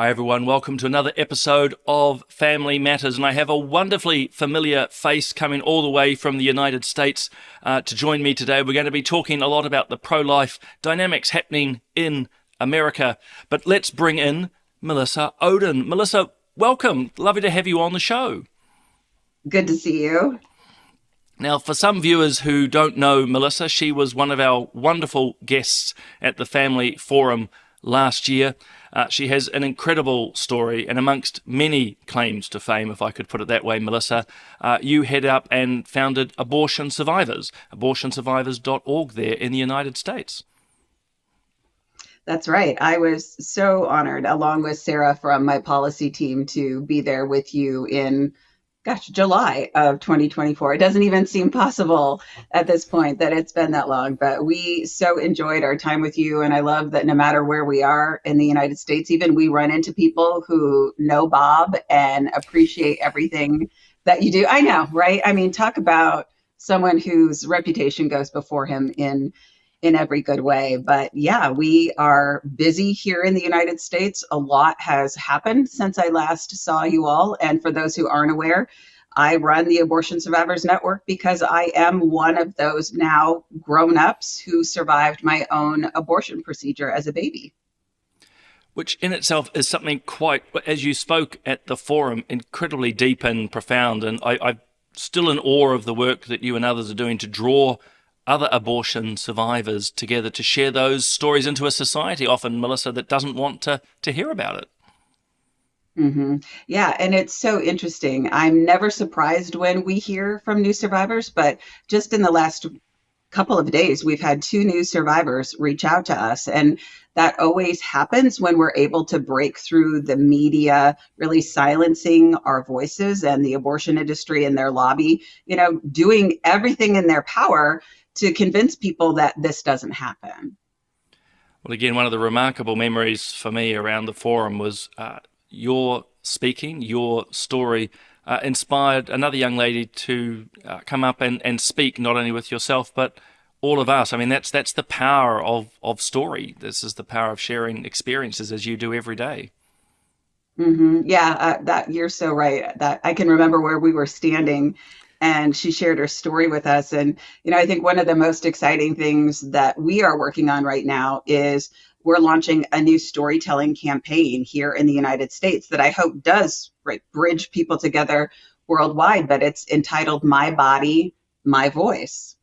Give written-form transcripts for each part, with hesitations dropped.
Hi everyone, welcome to another episode of Family Matters, and I have a wonderfully familiar face coming all the way from the United States to join me today. We're going to be talking a lot about the pro-life dynamics happening in America, but let's bring in Melissa Ohden. Melissa, welcome. Lovely to have you on the show. Good to see you. Now, for some viewers who don't know Melissa, she was one of our wonderful guests at the Family Forum last year. She has an incredible story, and amongst many claims to fame, if I could put it that way, Melissa, you head up and founded Abortion Survivors, abortionsurvivors.org there in the United States. That's right. I was so honored, along with Sarah from my policy team, to be there with you in July of 2024. It doesn't even seem possible at this point that it's been that long, but we so enjoyed our time with you. And I love that no matter where we are in the United States, even we run into people who know Bob and appreciate everything that you do. I know, right? I mean, talk about someone whose reputation goes before him in every good way. But yeah, we are busy here in the United States. A lot has happened since I last saw you all. And for those who aren't aware, I run the Abortion Survivors Network because I am one of those now grown-ups who survived my own abortion procedure as a baby. Which in itself is something quite, as you spoke at the forum, incredibly deep and profound. And I'm still in awe of the work that you and others are doing to draw other abortion survivors together to share those stories into a society often, Melissa, that doesn't want to hear about it. Mm-hmm. Yeah, and it's so interesting. I'm never surprised when we hear from new survivors, but just in the last couple of days, we've had 2 new survivors reach out to us. And that always happens when we're able to break through the media, really silencing our voices, and the abortion industry and their lobby, doing everything in their power to convince people that this doesn't happen. Well, again, one of the remarkable memories for me around the forum was your speaking, your story inspired another young lady to come up and speak, not only with yourself, but all of us. I mean, that's the power of story. This is the power of sharing experiences as you do every day. Mm-hmm. Yeah, that you're so right. That I can remember where we were standing and she shared her story with us. And, I think one of the most exciting things that we are working on right now is we're launching a new storytelling campaign here in the United States that I hope does bridge people together worldwide, but it's entitled My Body, My Voice.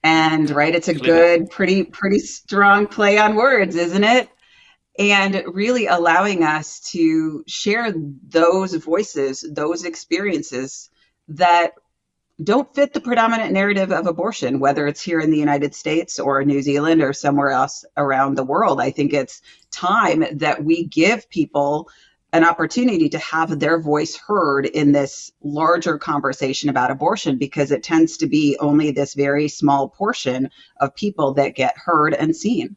And it's a good, pretty strong play on words, isn't it? And really allowing us to share those voices, those experiences that don't fit the predominant narrative of abortion, whether it's here in the United States or New Zealand or somewhere else around the world. I think it's time that we give people an opportunity to have their voice heard in this larger conversation about abortion, because it tends to be only this very small portion of people that get heard and seen.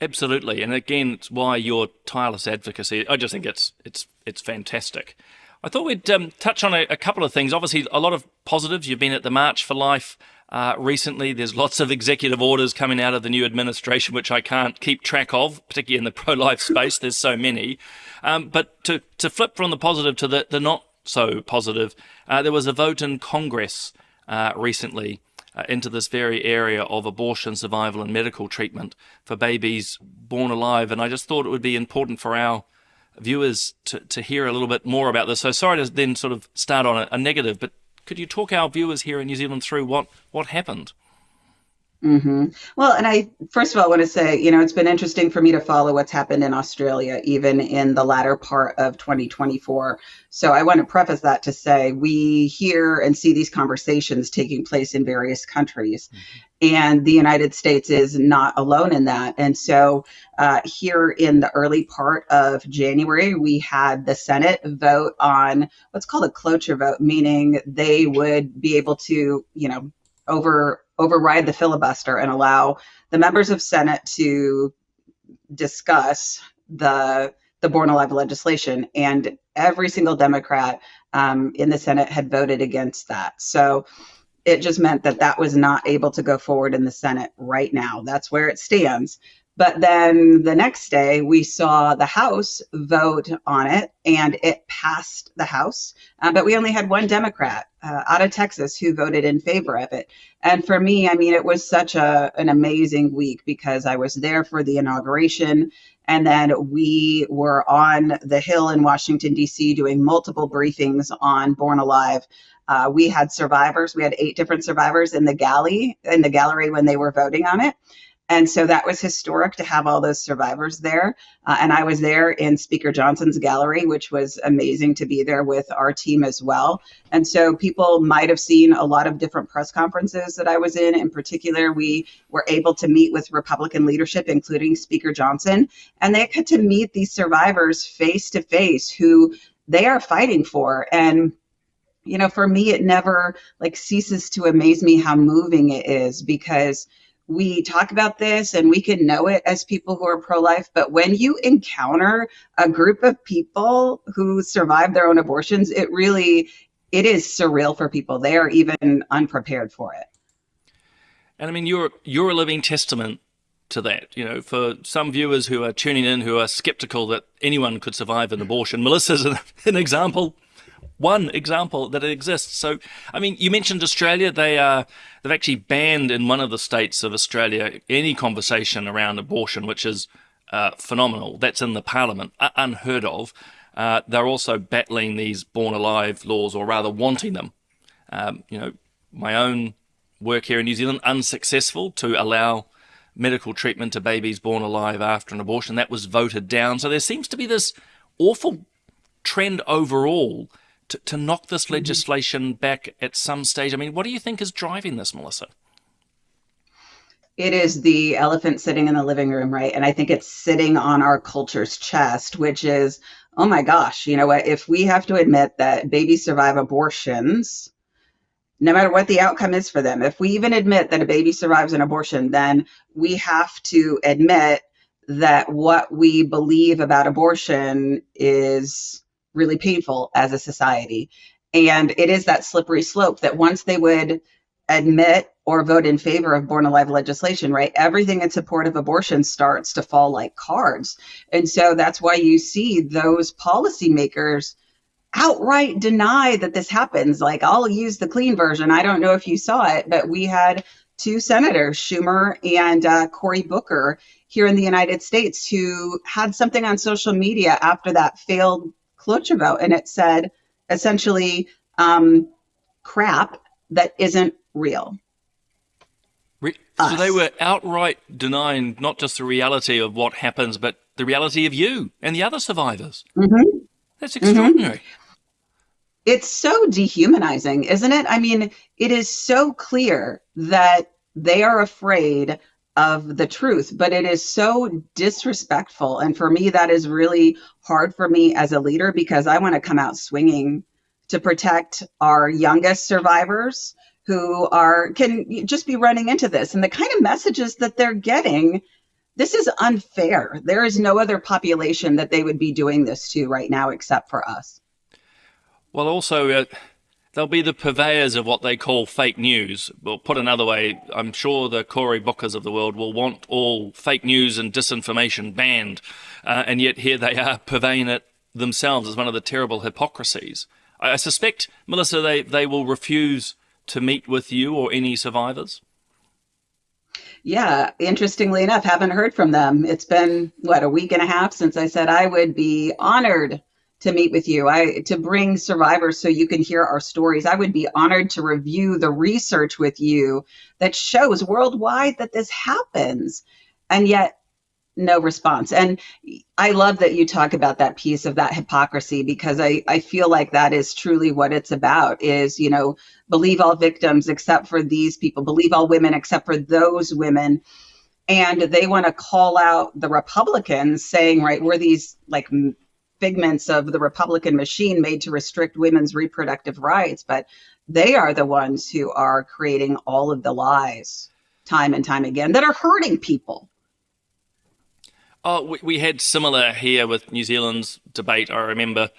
Absolutely. And again, it's why your tireless advocacy, I just think it's fantastic. I thought we'd touch on a couple of things. Obviously, a lot of positives. You've been at the March for Life recently. There's lots of executive orders coming out of the new administration, which I can't keep track of, particularly in the pro-life space. There's so many. But to flip from the positive to the not so positive, there was a vote in Congress recently into this very area of abortion, survival and medical treatment for babies born alive. And I just thought it would be important for our viewers to hear a little bit more about this. So sorry to then sort of start on a negative, but could you talk our viewers here in New Zealand through what happened? Mm-hmm. Well, and I first of all want to say, it's been interesting for me to follow what's happened in Australia, even in the latter part of 2024. So I want to preface that to say we hear and see these conversations taking place in various countries. Mm-hmm. And the United States is not alone in that. And so here in the early part of January, we had the Senate vote on what's called a cloture vote, meaning they would be able to, override the filibuster and allow the members of Senate to discuss the born alive legislation. And every single Democrat in the Senate had voted against that. So it just meant that was not able to go forward in the Senate right now. That's where it stands. But then the next day, we saw the House vote on it, and it passed the House. But we only had one Democrat out of Texas who voted in favor of it. And for me, I mean, it was such an amazing week because I was there for the inauguration. And then we were on the Hill in Washington, D.C., doing multiple briefings on Born Alive. We had survivors. We had 8 different survivors in the gallery when they were voting on it. And so that was historic to have all those survivors there. And I was there in Speaker Johnson's gallery, which was amazing to be there with our team as well. And so people might have seen a lot of different press conferences that I was in. In particular, we were able to meet with Republican leadership, including Speaker Johnson, and they got to meet these survivors face to face who they are fighting for. And you know, for me, it never like ceases to amaze me how moving it is, because we talk about this and we can know it as people who are pro-life, but when you encounter a group of people who survive their own abortions, it is surreal for people. They are even unprepared for it. And I mean, you're a living testament to that. You know, for some viewers who are tuning in who are skeptical that anyone could survive an abortion, Melissa's an example. One example that it exists. So, I mean, you mentioned Australia. They've actually banned in one of the states of Australia any conversation around abortion, which is phenomenal. That's in the Parliament, unheard of. They're also battling these Born Alive laws, or rather wanting them. You know, my own work here in New Zealand, unsuccessful to allow medical treatment to babies born alive after an abortion. That was voted down. So there seems to be this awful trend overall to knock this legislation back at some stage. I mean, what do you think is driving this, Melissa? It is the elephant sitting in the living room, right? And I think it's sitting on our culture's chest, which is, oh my gosh, you know what? If we have to admit that babies survive abortions, no matter what the outcome is for them, if we even admit that a baby survives an abortion, then we have to admit that what we believe about abortion is really painful as a society. And it is that slippery slope that once they would admit or vote in favor of Born Alive legislation, right, everything in support of abortion starts to fall like cards. And so that's why you see those policymakers outright deny that this happens. Like, I'll use the clean version. I don't know if you saw it, but we had 2 senators, Schumer and Cory Booker, here in the United States, who had something on social media after that failed cloture vote, and it said essentially crap that isn't real. So they were outright denying not just the reality of what happens, but the reality of you and the other survivors. Mm-hmm. That's extraordinary. It's so dehumanizing, isn't it? I mean, it is so clear that they are afraid of the truth, but it is so disrespectful. And for me, that is really hard for me as a leader, because I want to come out swinging to protect our youngest survivors who can just be running into this. And the kind of messages that they're getting, this is unfair. There is no other population that they would be doing this to right now except for us. Well, also, they'll be the purveyors of what they call fake news. Well, put another way, I'm sure the Cory Bookers of the world will want all fake news and disinformation banned, and yet here they are purveying it themselves as one of the terrible hypocrisies. I suspect, Melissa, they will refuse to meet with you or any survivors? Yeah, interestingly enough, haven't heard from them. It's been, a week and a half since I said I would be honored to meet with you, to bring survivors so you can hear our stories. I would be honored to review the research with you that shows worldwide that this happens, and yet no response. And I love that you talk about that piece of that hypocrisy, because I feel like that is truly what it's about is, believe all victims except for these people, believe all women except for those women. And they want to call out the Republicans saying, right, we're these like figments of the Republican machine made to restrict women's reproductive rights, but they are the ones who are creating all of the lies time and time again that are hurting people. Oh, we had similar here with New Zealand's debate. I remember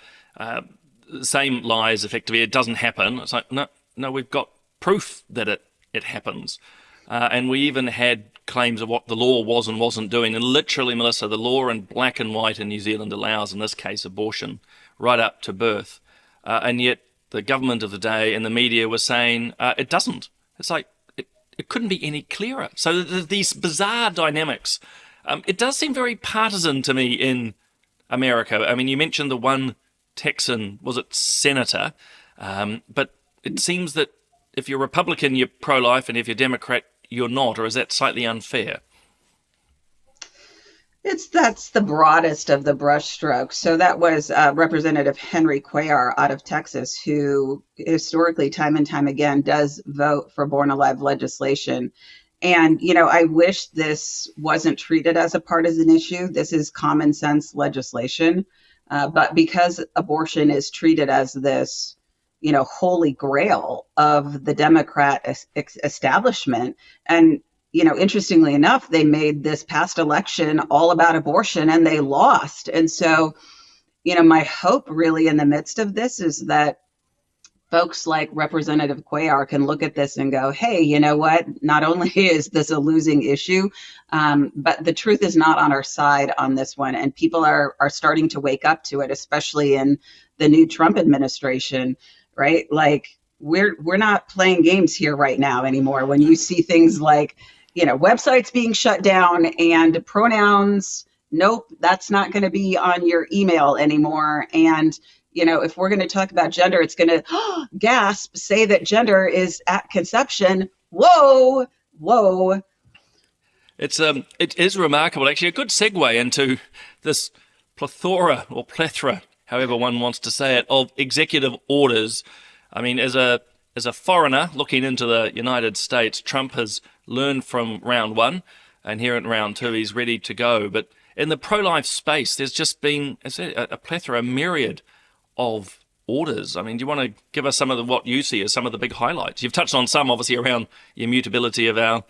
same lies, effectively. It doesn't happen. It's like, no, we've got proof that it happens. And we even had claims of what the law was and wasn't doing. And literally, Melissa, the law in black and white in New Zealand allows, in this case, abortion right up to birth. And yet the government of the day and the media were saying it doesn't. It's like it couldn't be any clearer. So these bizarre dynamics. It does seem very partisan to me in America. I mean, you mentioned the one Texan, was it senator? But it seems that if you're Republican, you're pro-life, and if you're Democrat, you're not. Or is that slightly unfair? That's the broadest of the brushstrokes. So that was Representative Henry Cuellar out of Texas, who historically, time and time again, does vote for born alive legislation. And, I wish this wasn't treated as a partisan issue. This is common sense legislation. But because abortion is treated as this, holy grail of the Democrat establishment, and interestingly enough, they made this past election all about abortion and they lost. And so, my hope really in the midst of this is that folks like Representative Cuellar can look at this and go, hey, you know what? Not only is this a losing issue, but the truth is not on our side on this one. And people are starting to wake up to it, especially in the new Trump administration, right? Like we're not playing games here right now anymore. When you see things like, websites being shut down and pronouns, nope, that's not going to be on your email anymore. And, if we're going to talk about gender, it's going to gasp, say that gender is at conception. Whoa, whoa. It is remarkable, actually, a good segue into this plethora, however one wants to say it, of executive orders. I mean, as a foreigner looking into the United States, Trump has learned from round one, and here in round two, he's ready to go. But in the pro-life space, there's just been a plethora, a myriad of orders. I mean, do you want to give us some of what you see as some of the big highlights? You've touched on some, obviously, around the immutability of our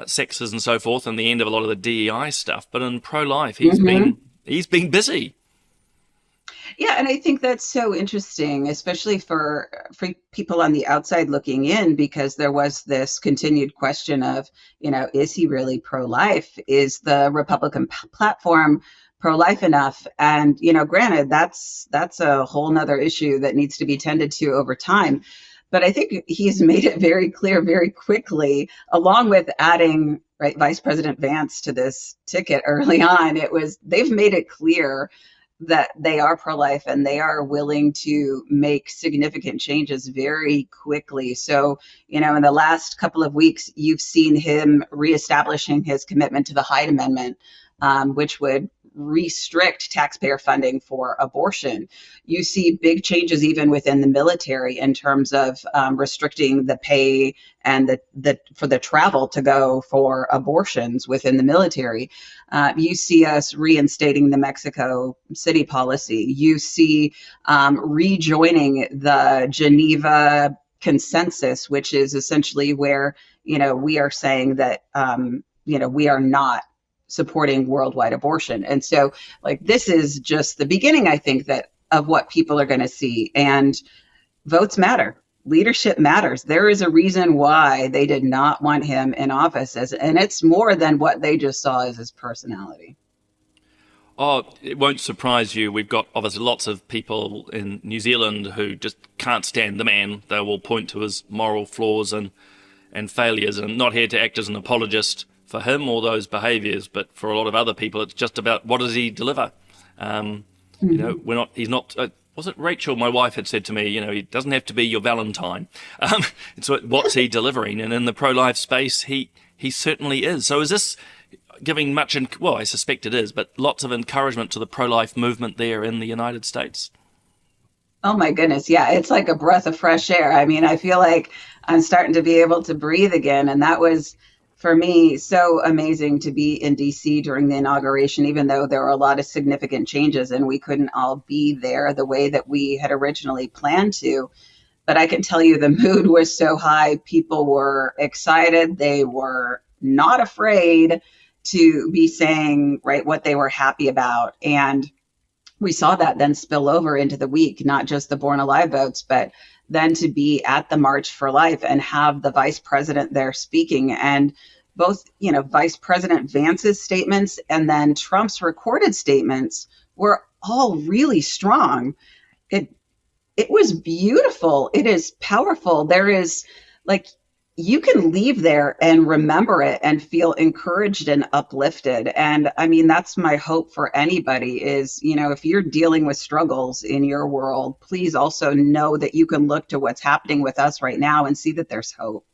sexes and so forth, and the end of a lot of the DEI stuff. But in pro-life, he's been busy. Yeah, and I think that's so interesting, especially for people on the outside looking in, because there was this continued question of, is he really pro-life? Is the Republican platform pro-life enough? And, granted, that's a whole nother issue that needs to be tended to over time. But I think he's made it very clear very quickly, along with adding Vice President Vance to this ticket early on. They've made it clear that they are pro-life and they are willing to make significant changes very quickly. So, in the last couple of weeks, you've seen him reestablishing his commitment to the Hyde Amendment, which would restrict taxpayer funding for abortion. You see big changes even within the military in terms of restricting the pay and for the travel to go for abortions within the military. You see us reinstating the Mexico City policy. You see rejoining the Geneva Consensus, which is essentially where we are saying that we are not supporting worldwide abortion. And so this is just the beginning, I think, that of what people are going to see. And votes matter. Leadership matters. There is a reason why they did not want him in office, and it's more than what they just saw as his personality. Oh, it won't surprise you. We've got obviously lots of people in New Zealand who just can't stand the man. They will point to his moral flaws and failures. And I'm not here to act as an apologist for him or those behaviours, but for a lot of other people, it's just about what does he deliver. He's not. Was it Rachel, my wife, had said to me, he doesn't have to be your Valentine. It's what's he delivering? And in the pro-life space, he certainly is. So is this giving much, I suspect it is, but lots of encouragement to the pro-life movement there in the United States? Oh my goodness. Yeah. It's like a breath of fresh air. I mean, I feel like I'm starting to be able to breathe again. And that was, for me, so amazing to be in DC during the inauguration, even though there were a lot of significant changes and we couldn't all be there the way that we had originally planned to. But I can tell you the mood was so high. People were excited. They were not afraid to be saying, what they were happy about. And we saw that then spill over into the week, not just the Born Alive votes, but then to be at the March for Life and have the vice president there speaking. And both, Vice President Vance's statements and then Trump's recorded statements were all really strong. It it was beautiful. It is powerful. There is like you can leave there and remember it and feel encouraged and uplifted. And I mean, that's my hope for anybody is, if you're dealing with struggles in your world, please also know that you can look to what's happening with us right now and see that there's hope.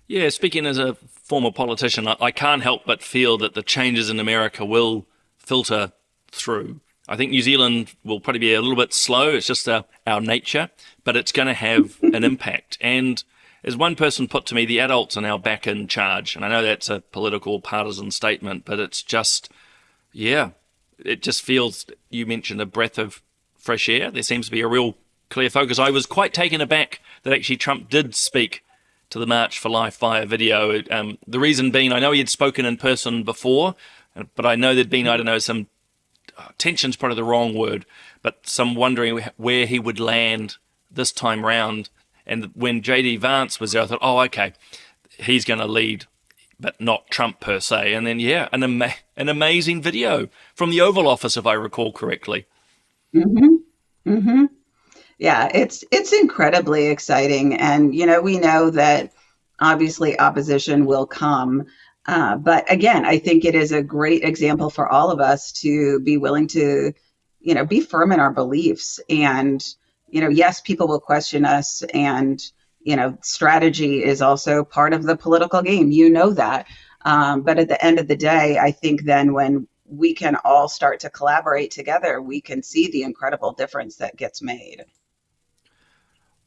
Yeah, speaking as a former politician, I can't help but feel that the changes in America will filter through. I think New Zealand will probably be a little bit slow. It's just our nature, but it's going to have an impact. And as one person put to me, the adults are now back in charge. And I know that's a political partisan statement, but it's just, yeah, it just feels, you mentioned a breath of fresh air. There seems to be a real clear focus. I was quite taken aback that actually Trump did speak to the March for Life via video. The reason being, I know he had spoken in person before, but I know there'd been, I don't know, some tension's probably the wrong word, but some wondering where he would land this time round. And when JD Vance was there, I thought, oh, okay, he's going to lead, but not Trump per se. And then, yeah, an amazing video from the Oval Office, if I recall correctly. Hmm. Hmm. Yeah, it's incredibly exciting. And, we know that obviously opposition will come. But again, I think it is a great example for all of us to be willing to, be firm in our beliefs. And, yes, people will question us. And, strategy is also part of the political game. You know that. But at the end of the day, I think then when we can all start to collaborate together, we can see the incredible difference that gets made.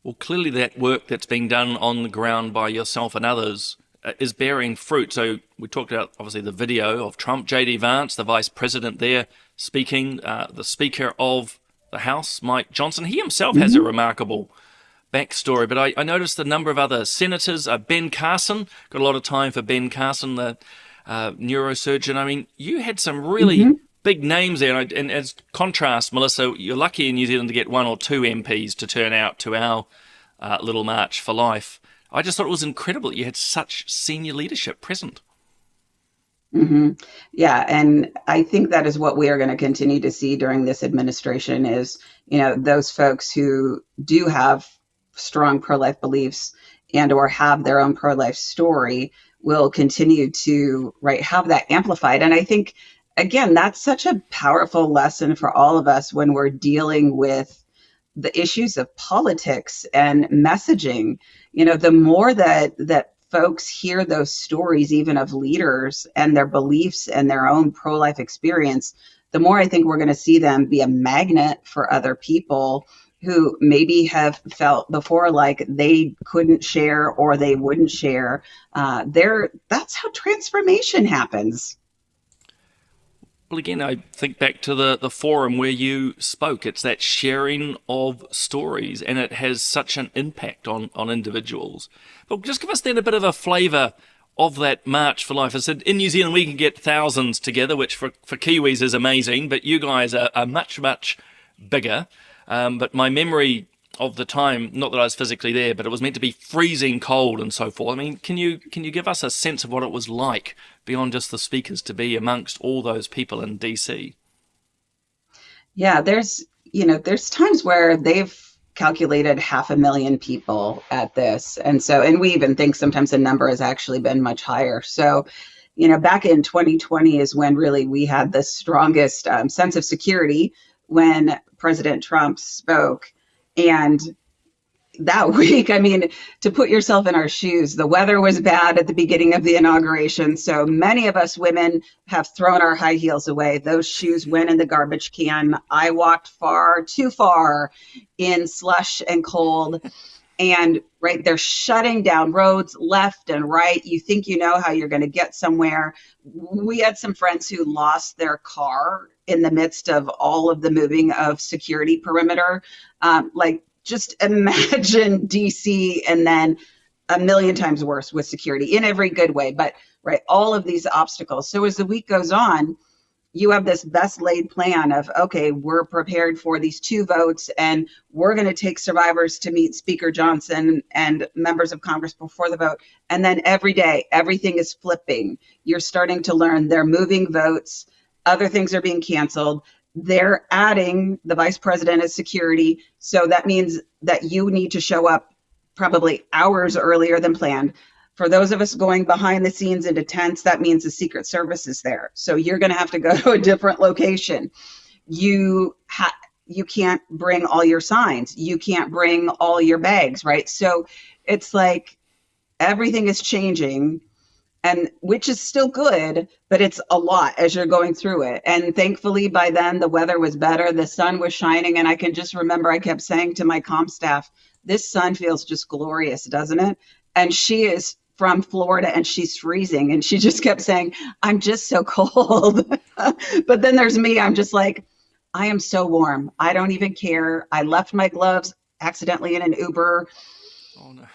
Well, clearly that work that's being done on the ground by yourself and others is bearing fruit. So we talked about, obviously, the video of Trump, JD Vance, the vice president there speaking, the Speaker of the House, Mike Johnson. He himself has a remarkable backstory, but I noticed a number of other senators, Ben Carson, got a lot of time for Ben Carson, the neurosurgeon. I mean, you had some really big names there. And as contrast, Melissa, you're lucky in New Zealand to get one or two MPs to turn out to our little March for Life. I just thought it was incredible that you had such senior leadership present. Hmm. Yeah, and I think that is what we are going to continue to see during this administration is, those folks who do have strong pro-life beliefs and or have their own pro-life story will continue to, right, have that amplified. And I think, again, that's such a powerful lesson for all of us when we're dealing with the issues of politics and messaging. The more that folks hear those stories, even of leaders and their beliefs and their own pro-life experience, the more I think we're going to see them be a magnet for other people who maybe have felt before like they couldn't share or they wouldn't share. That's how transformation happens. Well, again, I think back to the forum where you spoke. It's that sharing of stories, and it has such an impact on individuals. But just give us then a bit of a flavour of that March for Life. I said, in New Zealand, we can get thousands together, which for Kiwis is amazing, but you guys are much, much bigger. But my memory of the time, not that I was physically there, but it was meant to be freezing cold and so forth. I mean, can you give us a sense of what it was like beyond just the speakers to be amongst all those people in DC? Yeah, there's times where they've calculated 500,000 people at this. And we even think sometimes the number has actually been much higher. So, back in 2020 is when really we had the strongest sense of security when President Trump spoke. And that week, I mean, to put yourself in our shoes, the weather was bad at the beginning of the inauguration. So many of us women have thrown our high heels away. Those shoes went in the garbage can. I walked far too far in slush and cold. And right, they're shutting down roads left and right. You think you know how you're going to get somewhere. We had some friends who lost their car in the midst of all of the moving of security perimeter. Just imagine DC and then a million times worse with security in every good way. But right, all of these obstacles. So as the week goes on, you have this best laid plan of, okay, we're prepared for these 2 votes, and we're going to take survivors to meet Speaker Johnson and members of Congress before the vote. And then every day, everything is flipping. You're starting to learn they're moving votes. Other things are being canceled. They're adding the vice president as security. So that means that you need to show up probably hours earlier than planned. For those of us going behind the scenes into tents, that means the Secret Service is there. So you're going to have to go to a different location. You can't bring all your signs. You can't bring all your bags, right? So it's like everything is changing, and which is still good, but it's a lot as you're going through it. And thankfully, by then, the weather was better. The sun was shining. And I can just remember I kept saying to my comm staff, this sun feels just glorious, doesn't it? And she is from Florida and she's freezing. And she just kept saying, I'm just so cold. But then there's me. I'm just like, I am so warm. I don't even care. I left my gloves accidentally in an Uber. Oh, no.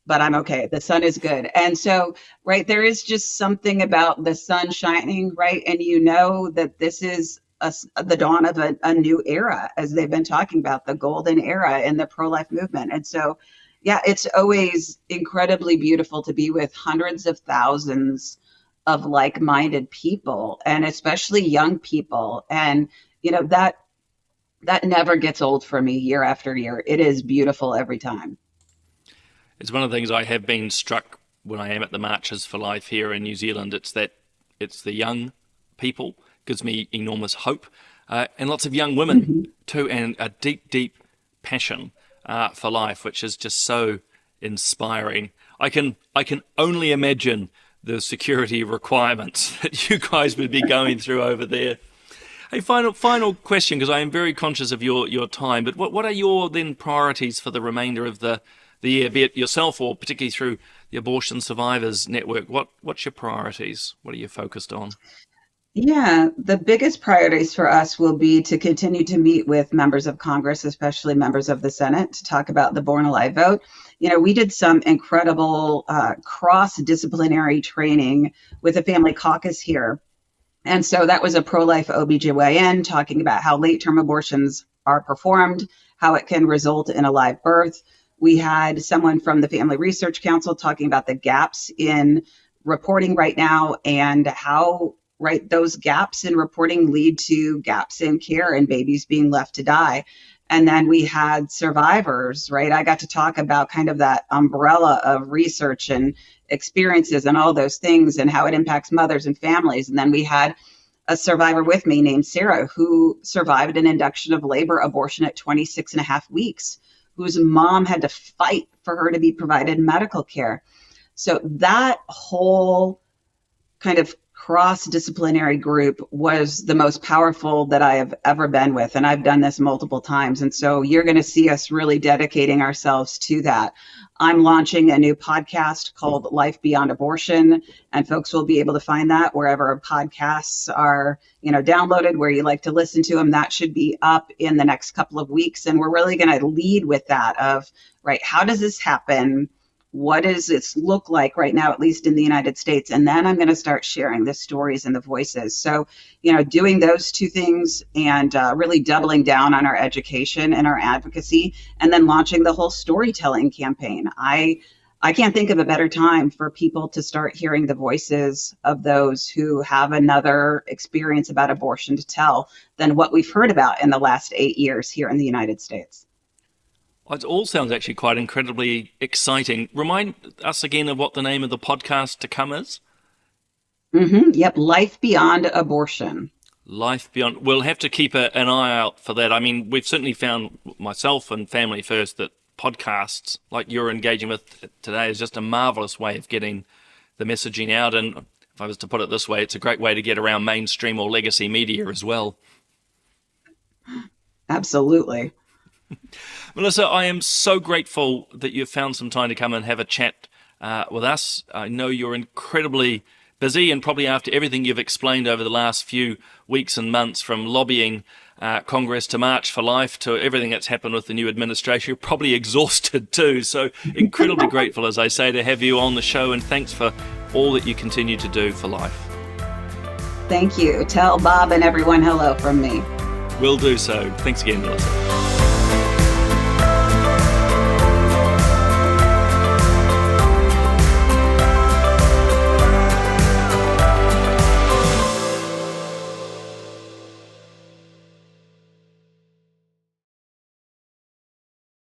But I'm okay. The sun is good. And so, right, there is just something about the sun shining, right? And you know that this is the dawn of a new era, as they've been talking about, the golden era in the pro-life movement. And so, yeah, it's always incredibly beautiful to be with hundreds of thousands of like-minded people, and especially young people. And, you know, that never gets old for me year after year. It is beautiful every time. It's one of the things I have been struck when I am at the Marches for Life here in New Zealand. It's the young people, gives me enormous hope, and lots of young women too, and a deep, deep passion for life, which is just so inspiring. I can only imagine the security requirements that you guys would be going through over there. Hey, final question, because I am very conscious of your time, but what are your then priorities for the remainder of the year, be it yourself or particularly through the Abortion Survivors Network? What's your priorities? What are you focused on? Yeah, the biggest priorities for us will be to continue to meet with members of Congress, especially members of the Senate, to talk about the Born Alive vote. You know, we did some incredible cross-disciplinary training with a family caucus here. And so that was a pro-life OBGYN talking about how late-term abortions are performed, how it can result in a live birth. We had someone from the Family Research Council talking about the gaps in reporting right now and how, right, those gaps in reporting lead to gaps in care and babies being left to die. And then we had survivors, right? I got to talk about kind of that umbrella of research and experiences and all those things and how it impacts mothers and families. And then we had a survivor with me named Sarah, who survived an induction of labor abortion at 26 and a half weeks, whose mom had to fight for her to be provided medical care. So that whole kind of cross-disciplinary group was the most powerful that I have ever been with. And I've done this multiple times. And so you're going to see us really dedicating ourselves to that. I'm launching a new podcast called Life Beyond Abortion, and folks will be able to find that wherever podcasts are, downloaded, where you like to listen to them. That should be up in the next couple of weeks. And we're really going to lead with that of, right, how does this happen? What does this look like right now, at least in the United States? And then I'm going to start sharing the stories and the voices. So, doing those two things and really doubling down on our education and our advocacy, and then launching the whole storytelling campaign. I can't think of a better time for people to start hearing the voices of those who have another experience about abortion to tell than what we've heard about in the last 8 years here in the United States. It all sounds actually quite incredibly exciting. Remind us again of what the name of the podcast to come is. Yep, Life Beyond Abortion. Life Beyond. We'll have to keep an eye out for that. I mean, we've certainly found, myself and Family First, that podcasts like you're engaging with today is just a marvelous way of getting the messaging out. And if I was to put it this way, it's a great way to get around mainstream or legacy media as well. Absolutely. Melissa, I am so grateful that you've found some time to come and have a chat with us. I know you're incredibly busy, and probably after everything you've explained over the last few weeks and months, from lobbying Congress to March for Life to everything that's happened with the new administration, you're probably exhausted too. So incredibly grateful, as I say, to have you on the show, and thanks for all that you continue to do for life. Thank you. Tell Bob and everyone hello from me. Will do so. Thanks again, Melissa.